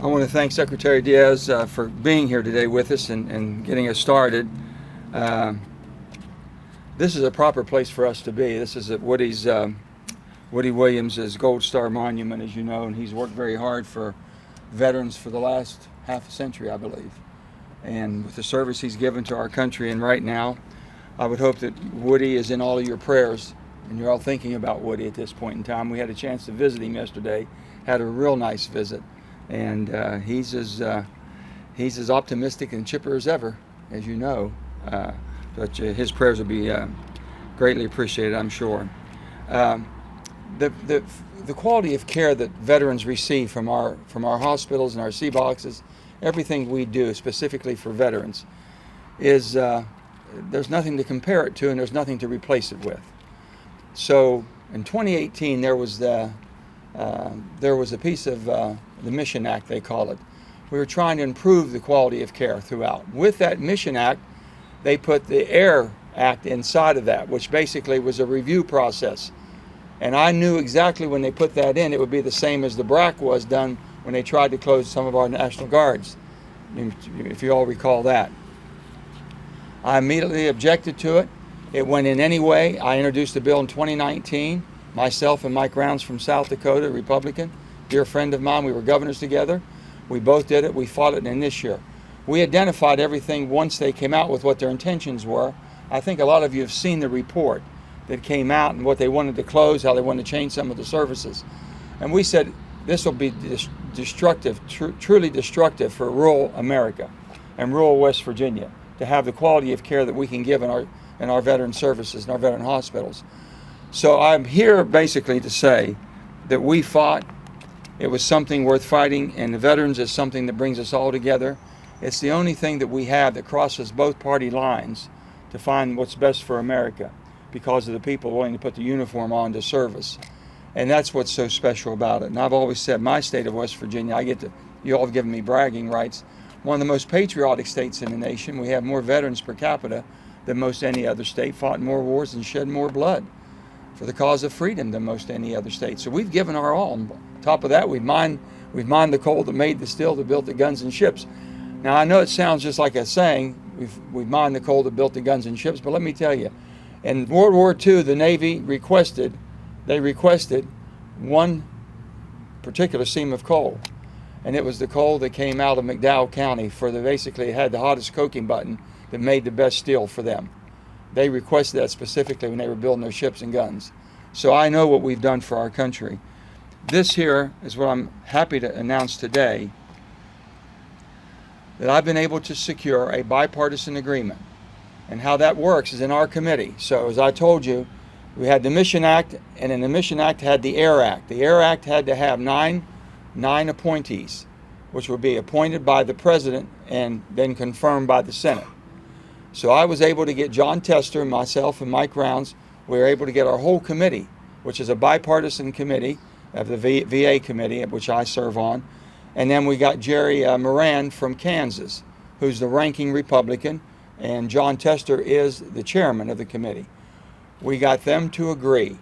I want to thank Secretary Diaz for being here today with us and getting us started. This is a proper place for us to be. This is at Woody Williams' Gold Star Monument, as you know, and he's worked very hard for veterans for the last half a century, I believe. And with the service he's given to our country, and right now, I would hope that Woody is in all of your prayers, and you're all thinking about Woody at this point in time. We had a chance to visit him yesterday, had a real nice visit, and he's as optimistic and chipper as ever, as you know. But his prayers will be greatly appreciated, I'm sure. The quality of care that veterans receive from our hospitals and our C boxes, everything we do specifically for veterans, is there's nothing to compare it to, and there's nothing to replace it with. So in 2018, there was a piece of the Mission Act, they call it. We were trying to improve the quality of care throughout. With that Mission Act, they put the AIR Act inside of that, which basically was a review process. And I knew exactly when they put that in, it would be the same as the BRAC was done when they tried to close some of our National Guards, if you all recall that. I immediately objected to it. It went in anyway. I introduced the bill in 2019. Myself and Mike Rounds from South Dakota, Republican, dear friend of mine, we were governors together. We both did it. We fought it in this year. We identified everything once they came out with what their intentions were. I think a lot of you have seen the report that came out and what they wanted to close, how they wanted to change some of the services. And we said this will be destructive, truly destructive for rural America and rural West Virginia to have the quality of care that we can give in our veteran services and our veteran hospitals. So I'm here basically to say that we fought. It was something worth fighting, and the veterans is something that brings us all together. It's the only thing that we have that crosses both party lines to find what's best for America, because of the people willing to put the uniform on to service. And that's what's so special about it. And I've always said my state of West Virginia, you all have given me bragging rights, one of the most patriotic states in the nation. We have more veterans per capita than most any other state, fought more wars and shed more blood for the cause of freedom than most any other state. So we've given our all. On top of that, we've mined the coal that made the steel that built the guns and ships. Now I know it sounds just like a saying, we've mined the coal that built the guns and ships, but let me tell you, in World War II, the Navy requested one particular seam of coal, and it was the coal that came out of McDowell County basically had the hottest coking button that made the best steel for them. They requested that specifically when they were building their ships and guns. So I know what we've done for our country. This here is what I'm happy to announce today, that I've been able to secure a bipartisan agreement. And how that works is in our committee. So as I told you, we had the Mission Act, and in the Mission Act had the AIR Act. The AIR Act had to have nine appointees, which would be appointed by the President and then confirmed by the Senate. So I was able to get John Tester, myself, and Mike Rounds. We were able to get our whole committee, which is a bipartisan committee of the VA committee, which I serve on. And then we got Jerry Moran from Kansas, who's the ranking Republican, and John Tester is the chairman of the committee. We got them to agree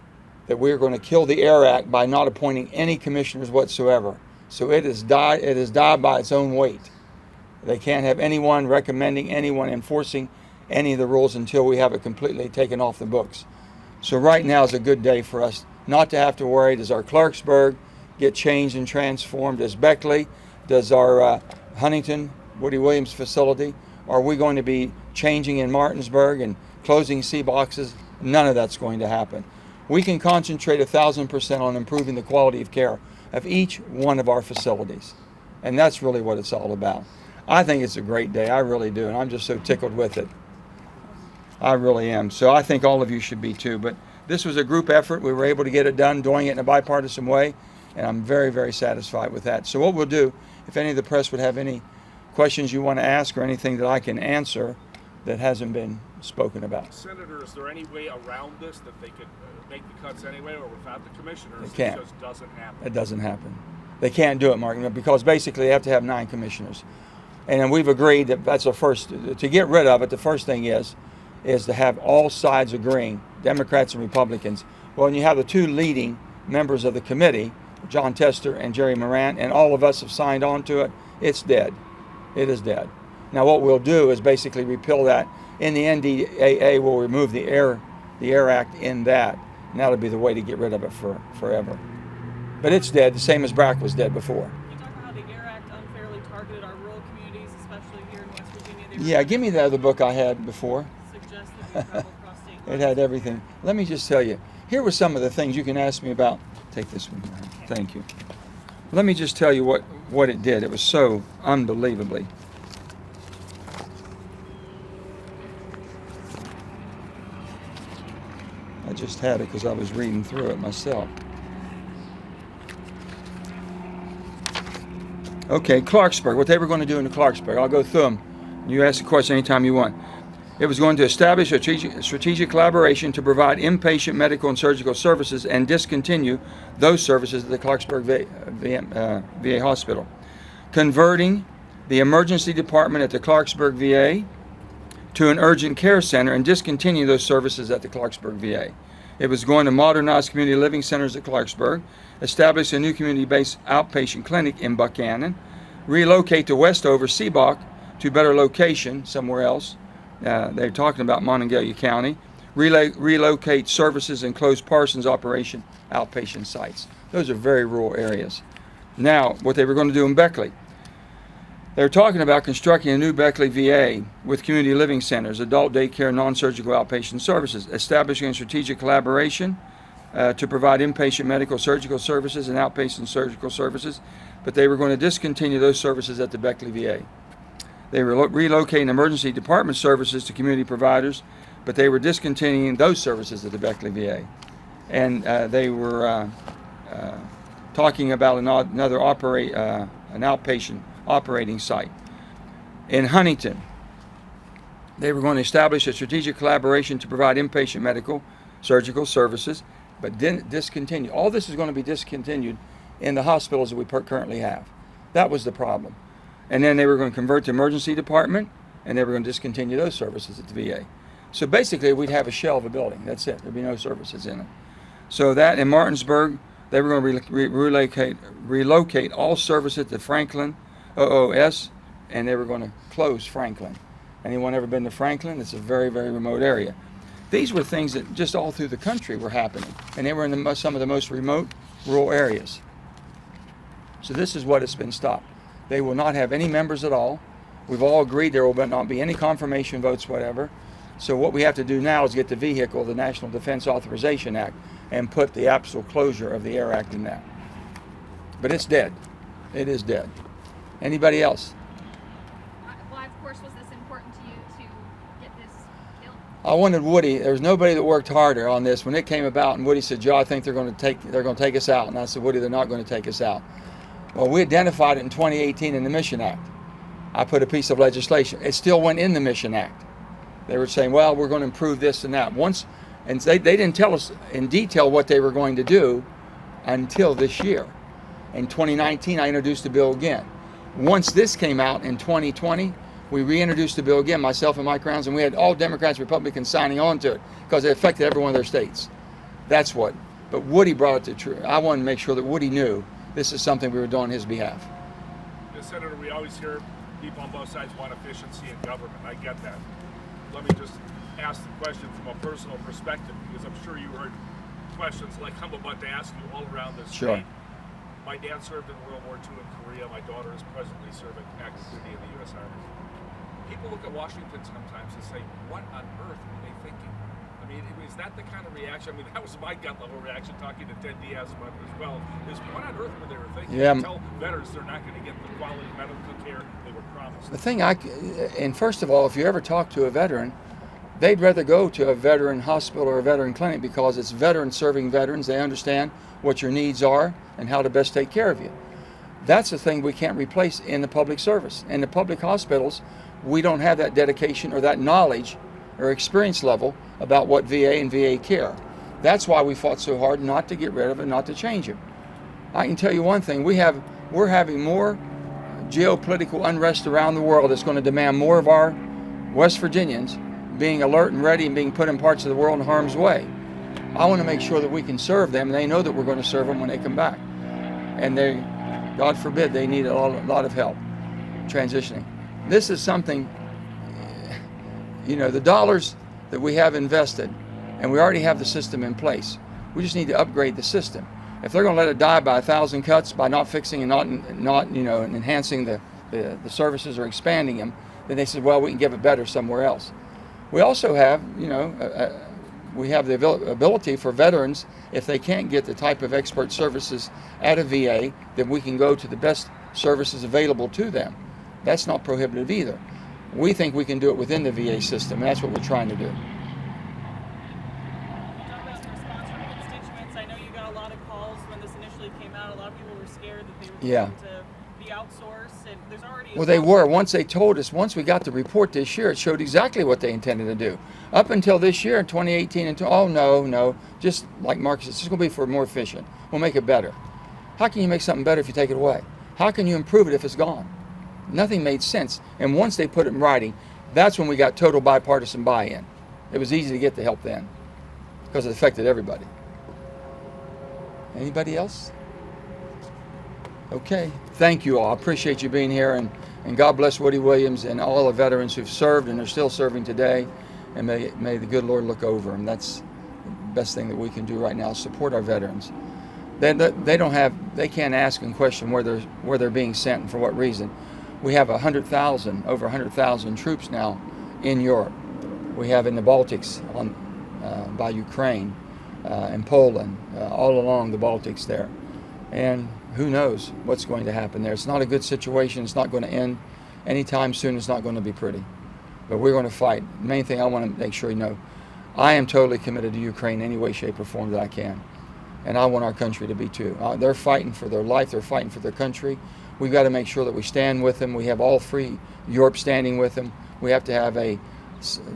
that we're going to kill the AIR Act by not appointing any commissioners whatsoever. So it has died by its own weight. They can't have anyone recommending, anyone enforcing any of the rules until we have it completely taken off the books. So right now is a good day for us not to have to worry, does our Clarksburg get changed and transformed? Does Beckley? Does our Huntington, Woody Williams facility? Are we going to be changing in Martinsburg and closing C boxes? None of that's going to happen. We can concentrate 1,000% on improving the quality of care of each one of our facilities. And that's really what it's all about. I think it's a great day. I really do. And I'm just so tickled with it. I really am. So I think all of you should be too. But this was a group effort. We were able to get it done, doing it in a bipartisan way. And I'm very, very satisfied with that. So what we'll do, if any of the press would have any questions you want to ask or anything that I can answer that hasn't been spoken about. Senator, is there any way around this that they could make the cuts anyway, or without the commissioners? They can't. It just doesn't happen. It doesn't happen. They can't do it, Mark, because basically they have to have 9 commissioners. And we've agreed that that's the first, to get rid of it, the first thing is to have all sides agreeing, Democrats and Republicans. Well, when you have the 2 leading members of the committee, John Tester and Jerry Moran, and all of us have signed on to it. It's dead. It is dead. Now what we'll do is basically repeal that. In the NDAA, we'll remove the Air Act in that, and that'll be the way to get rid of it forever. But it's dead, the same as BRAC was dead before. Can you talk about how the Air Act unfairly targeted our rural communities, especially here in West Virginia? Yeah, give me the other book I had before. Suggest that we travel across state It had everything. Let me just tell you, here were some of the things you can ask me about. Take this one. Thank you. Let me just tell you what it did. It was so unbelievably. I just had it because I was reading through it myself. Okay, Clarksburg, what they were going to do in Clarksburg. I'll go through them. You ask a question anytime you want. It was going to establish a strategic collaboration to provide inpatient medical and surgical services and discontinue those services at the Clarksburg VA hospital. Converting the emergency department at the Clarksburg VA to an urgent care center and discontinue those services at the Clarksburg VA. It was going to modernize community living centers at Clarksburg, establish a new community-based outpatient clinic in Buchanan, relocate to Westover, Seebach, to better location somewhere else. They're talking about Monongalia County. Relocate services and close Parsons operation outpatient sites. Those are very rural areas. Now, what they were going to do in Beckley. They're talking about constructing a new Beckley VA with community living centers, adult daycare, non-surgical outpatient services, establishing a strategic collaboration to provide inpatient medical surgical services and outpatient surgical services, but they were going to discontinue those services at the Beckley VA. They were relocating emergency department services to community providers, but they were discontinuing those services at the Beckley VA. And they were talking about another an outpatient operating site. In Huntington, they were going to establish a strategic collaboration to provide inpatient medical surgical services, but didn't discontinue. All this is going to be discontinued in the hospitals that we currently have. That was the problem. And then they were going to convert the emergency department, and they were going to discontinue those services at the VA. So basically, we'd have a shell of a building. That's it. There'd be no services in it. So that in Martinsburg, they were going to relocate all services to Franklin OOS, and they were going to close Franklin. Anyone ever been to Franklin? It's a very, very remote area. These were things that just all through the country were happening, and they were in some of the most remote rural areas. So this is what has been stopped. They will not have any members at all. We've all agreed there will not be any confirmation votes, whatever. So what we have to do now is get the vehicle, the National Defense Authorization Act, and put the absolute closure of the Air Act in that. But it's dead. It is dead. Anybody else? Why, of course, was this important to you to get this killed? I wanted Woody. There was nobody that worked harder on this. When it came about, and Woody said, "Joe, I think they're going to take us out." And I said, "Woody, they're not going to take us out." Well, we identified it in 2018 in the Mission Act. I put a piece of legislation. It still went in the Mission Act. They were saying, "Well, we're going to improve this and that." And they didn't tell us in detail what they were going to do until this year. In 2019, I introduced the bill again. Once this came out in 2020, we reintroduced the bill again, myself and Mike Rounds, and we had all Democrats, Republicans signing on to it because it affected every one of their states. That's what. But Woody brought it to truth. I wanted to make sure that Woody knew this is something we were doing on his behalf. Senator, we always hear people on both sides want efficiency in government. I get that. Let me just ask the question from a personal perspective, because I'm sure you heard questions like I'm about to ask you all around this Sure. state. My dad served in World War II in Korea. My daughter is presently serving active duty in the U.S. Army. People look at Washington sometimes and say, what on earth were they thinking? I mean, is that the kind of reaction? I mean, that was my gut level reaction talking to Ted Diaz about it as well, is what on earth were they thinking? Yeah. To tell veterans they're not going to get the quality medical care they were promised. The thing and first of all, if you ever talk to a veteran, they'd rather go to a veteran hospital or a veteran clinic because it's veterans serving veterans. They understand what your needs are and how to best take care of you. That's the thing we can't replace in the public service. In the public hospitals, we don't have that dedication or that knowledge or experience level about what VA and VA care. That's why we fought so hard not to get rid of it, not to change it. I can tell you one thing, we're having more geopolitical unrest around the world that's going to demand more of our West Virginians being alert and ready and being put in parts of the world in harm's way. I want to make sure that we can serve them and they know that we're going to serve them when they come back. and they, God forbid, they need a lot of help transitioning. This is something, the dollars that we have invested, and we already have the system in place. We just need to upgrade the system. If they're going to let it die by 1,000 cuts by not fixing and not enhancing the services or expanding them, then they said, well, we can give it better somewhere else. We also have, we have the ability for veterans, if they can't get the type of expert services at a VA, then we can go to the best services available to them. That's not prohibitive either. We think we can do it within the VA system, and that's what we're trying to do. You talk about the response from constituents. I know you got a lot of calls when this initially came out. A lot of people were scared that they were going to be outsourced, and there's already. Well, they were. Once they told us, once we got the report this year, it showed exactly what they intended to do. Up until this year, in 2018, oh no, just like Marcus said, it's just going to be for more efficient. We'll make it better. How can you make something better if you take it away? How can you improve it if it's gone? Nothing made sense. And once they put it in writing, that's when we got total bipartisan buy-in. It was easy to get the help then because it affected everybody. Anybody else? Okay. Thank you all. I appreciate you being here, and God bless Woody Williams and all the veterans who've served and are still serving today. And may the good Lord look over them. That's the best thing that we can do right now, is support our veterans. They can't ask and question where they're being sent and for what reason. We have over 100,000 troops now in Europe. We have in the Baltics, by Ukraine, and Poland, all along the Baltics there. And who knows what's going to happen there. It's not a good situation. It's not going to end anytime soon. It's not going to be pretty. But we're going to fight. The main thing I want to make sure you know, I am totally committed to Ukraine in any way, shape, or form that I can. And I want our country to be too. They're fighting for their life. They're fighting for their country. We've got to make sure that we stand with them. We have all free Europe standing with them. We have to have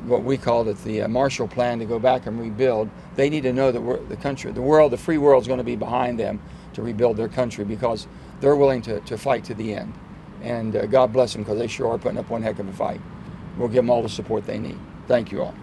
what we call it, the Marshall Plan, to go back and rebuild. They need to know that the free world is going to be behind them to rebuild their country, because they're willing to fight to the end. And God bless them, because they sure are putting up one heck of a fight. We'll give them all the support they need. Thank you all.